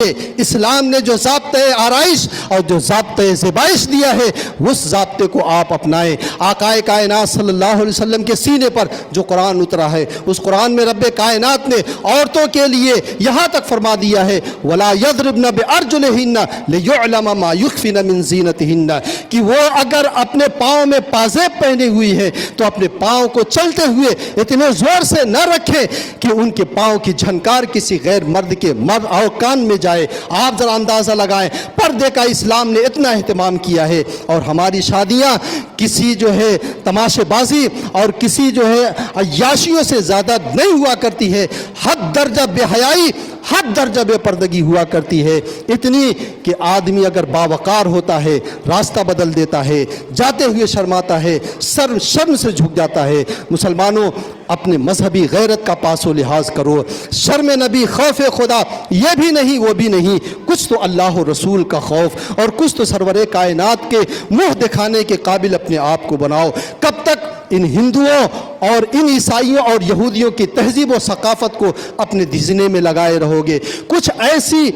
اسلام نے جو ضابطۂ آرائش اور جو ضابطۂ زیبائش دیا ہے اس ضابطے کو آپ اپنائیں۔ آقائے کائنات صلی اللہ علیہ وسلم کے سینے پر جو قرآن اترا ہے اس قرآن میں رب کائنات نے عورتوں کے لیے یہاں تک فرما دیا ہے وَلَا يَضْرِبْنَ بِأَرْجُلِهِنَّ لِيُعْلَمَ مَا يُخْفِنَ مِن زِينَتِهِنَّ کہ وہ اگر اپنے پاؤں میں پازیب پہنے ہوئی ہے تو اپنے پاؤں کو چلتے ہوئے اتنے زور سے نہ رکھیں کہ ان کے پاؤں کی جھنکار کسی غیر مرد کے مرد اور کان میں جائے۔ آپ ذرا اندازہ لگائیں پردے کا اسلام نے اتنا اہتمام کیا ہے، اور ہماری شادیاں کسی جو ہے تماشے بازی اور کسی جو ہے عیاشیوں سے زیادہ نہیں ہوا کرتی ہے، حد درجہ بے حیائی، حد درجہ بے پردگی ہوا کرتی ہے، اتنی کہ آدمی اگر باوقار ہوتا ہے راستہ بدل دیتا ہے، جاتے ہوئے شرماتا ہے، شرم سے جھک جاتا ہے۔ مسلمانوں اپنے مذہبی غیرت کا پاس و لحاظ کرو، شرم نبی، خوف خدا یہ بھی نہیں وہ بھی نہیں، کچھ تو اللہ و رسول کا خوف اور کچھ تو سرور کائنات کے منہ دکھانے کے قابل اپنے آپ کو بناؤ۔ کب تک ان ہندوؤں اور ان عیسائیوں اور یہودیوں کی تہذیب و ثقافت کو اپنے سینے میں لگائے رہو گے؟ کچھ ایسی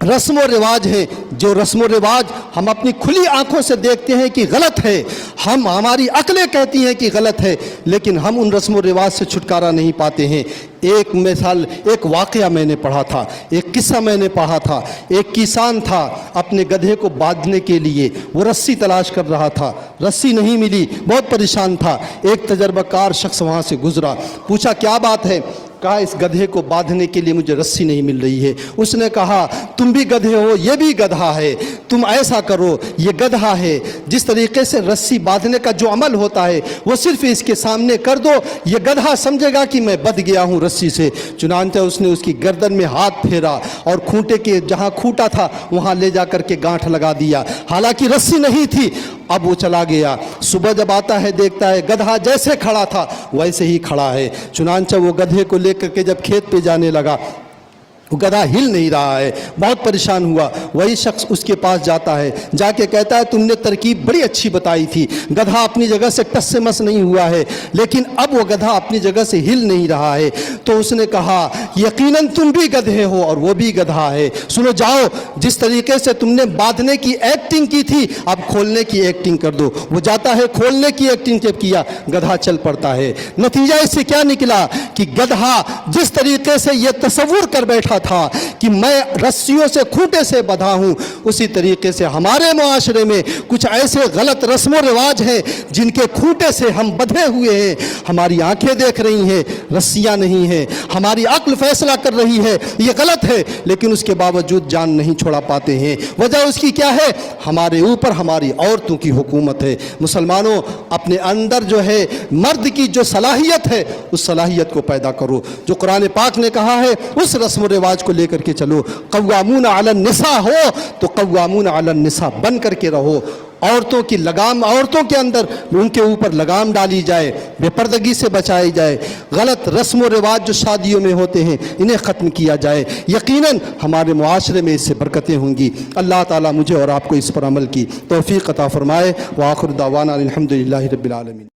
رسم و رواج ہیں جو رسم و رواج ہم اپنی کھلی آنکھوں سے دیکھتے ہیں کہ غلط ہے، ہماری عقلیں کہتی ہیں کہ غلط ہے، لیکن ہم ان رسم و رواج سے چھٹکارا نہیں پاتے ہیں۔ ایک مثال، ایک واقعہ میں نے پڑھا تھا، ایک قصہ میں نے پڑھا تھا۔ ایک کسان تھا، اپنے گدھے کو باندھنے کے لیے وہ رسی تلاش کر رہا تھا، رسی نہیں ملی، بہت پریشان تھا۔ ایک تجربہ کار شخص وہاں سے گزرا، پوچھا کیا بات ہے؟ کہا اس گدھے کو باندھنے کے لیے مجھے رسی نہیں مل رہی ہے۔ اس نے کہا تم بھی گدھے ہو، یہ بھی گدھا ہے، تم ایسا کرو، یہ گدھا ہے، جس طریقے سے رسی باندھنے کا جو عمل ہوتا ہے وہ صرف اس کے سامنے کر دو، یہ گدھا سمجھے گا کہ میں بندھ گیا ہوں رسی سے۔ چنانچہ اس نے اس کی گردن میں ہاتھ پھیرا اور کھوٹے کے جہاں کھوٹا تھا وہاں لے جا کر کے گانٹھ لگا دیا، حالانکہ رسی نہیں تھی۔ اب وہ چلا گیا، صبح جب آتا ہے دیکھتا ہے گدھا جیسے کھڑا تھا ویسے ہی کھڑا ہے۔ چنانچہ وہ گدھے کو لے کر کے جب کھیت پہ جانے لگا، وہ گدھا ہل نہیں رہا ہے، بہت پریشان ہوا۔ وہی شخص اس کے پاس جاتا ہے، جا کے کہتا ہے تم نے ترکیب بڑی اچھی بتائی تھی، گدھا اپنی جگہ سے ٹس سے مس نہیں ہوا ہے، لیکن اب وہ گدھا اپنی جگہ سے ہل نہیں رہا ہے۔ تو اس نے کہا یقیناً تم بھی گدھے ہو اور وہ بھی گدھا ہے، سنو جاؤ جس طریقے سے تم نے باندھنے کی ایکٹنگ کی تھی اب کھولنے کی ایکٹنگ کر دو۔ وہ جاتا ہے، کھولنے کی ایکٹنگ جب کیا گدھا چل پڑتا ہے۔ نتیجہ اس سے کیا نکلا کہ گدھا جس طریقے سے یہ تصور کر بیٹھا تھا کہ میں رسیوں سے کھوٹے سے بندھا ہوں، اسی طریقے سے ہمارے معاشرے میں کچھ ایسے غلط رسم و رواج ہیں جن کے کھوٹے سے ہم بندھے ہوئے ہیں۔ ہماری آنکھیں دیکھ رہی ہیں رسیاں نہیں ہیں، ہماری عقل فیصلہ کر رہی ہے یہ غلط ہے، لیکن اس کے باوجود جان نہیں چھوڑا پاتے ہیں۔ وجہ اس کی کیا ہے؟ ہمارے اوپر ہماری عورتوں کی حکومت ہے۔ مسلمانوں اپنے اندر جو ہے مرد کی جو صلاحیت ہے اس صلاحیت کو پیدا کرو، جو قرآن پاک نے کہا ہے اس رسم و رواج کو لے کر کے چلو۔ قوامون علی النساء ہو تو قوامون علی النساء بن کر کے رہو۔ عورتوں کی لگام، عورتوں کے اندر ان کے اوپر لگام ڈالی جائے، بے پردگی سے بچائی جائے، غلط رسم و رواج جو شادیوں میں ہوتے ہیں انہیں ختم کیا جائے۔ یقیناً ہمارے معاشرے میں اس سے برکتیں ہوں گی۔ اللہ تعالیٰ مجھے اور آپ کو اس پر عمل کی توفیق عطا فرمائے۔ وآخر دعوانا الحمدللہ رب العالمین۔